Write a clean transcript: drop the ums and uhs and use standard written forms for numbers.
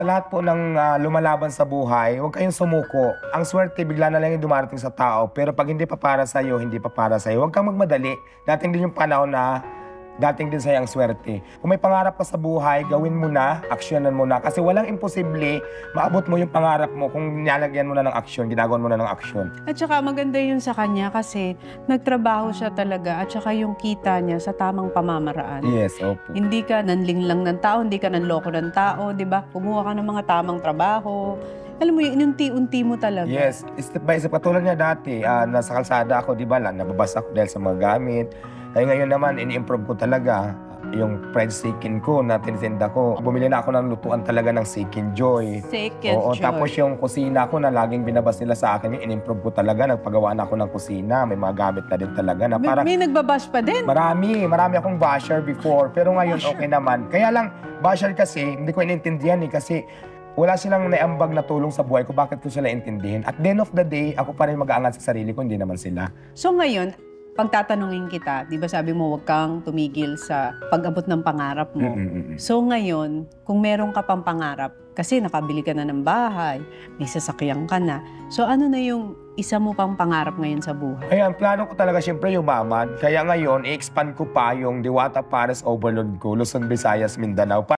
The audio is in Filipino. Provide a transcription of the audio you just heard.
Sa lahat po ng lumalaban sa buhay, huwag kayong sumuko. Ang swerte, bigla na lang yung dumarating sa tao. Pero pag hindi pa para sa'yo, hindi pa para sa'yo. Huwag kang magmadali. Dating din yung panahon na dating din sa'yo ang swerte. Kung may pangarap ka sa buhay, gawin mo na, aksyonan mo na. Kasi walang imposible, maabot mo yung pangarap mo kung nilalagyan mo na ng aksyon, ginagawan mo na ng aksyon. At saka maganda yun sa kanya kasi nagtrabaho siya talaga at saka yung kita niya sa tamang pamamaraan. Yes, opo. Hindi ka nanling lang ng tao, hindi ka nanloko ng tao, di ba? Kumuha ka ng mga tamang trabaho. Alam mo yun, inunti-unti mo talaga. Yes, step by step. Katulad niya dati, nasa kalsada ako, di ba, nababasa ako dahil sa mga gamit. Ay ngayon naman, ini-improve ko talaga yung fried chicken ko na tinitinda ko. Bumili na ako ng lutuan talaga ng Chicken Joy. Chicken Oo, Joy. tapos yung kusina ko na laging binabas nila sa akin, yung in-improve ko talaga. Nagpagawa na ako ng kusina. May mga gamit na din talaga na parang... May nagbabash pa din? Marami akong basher before. Pero ngayon, okay naman. Kaya lang, basher kasi, hindi ko inintindihan kasi wala silang naiambag na tulong sa buhay ko. Bakit ko sila intindihin? At the end of the day, ako pa rin mag-aangat sa sarili ko, hindi naman sila. So ngayon, pagtatanungin kita, di ba sabi mo huwag kang tumigil sa pag-abot ng pangarap mo. So ngayon, kung meron ka pang pangarap, kasi nakabili ka na ng bahay, may sasakyan ka na. So ano na yung isa mo pang pangarap ngayon sa buhay? Ayan, plano ko talaga siyempre yumaman. Kaya ngayon, i-expand ko pa yung Diwata Pares Overload ko, Luzon, Visayas, Mindanao.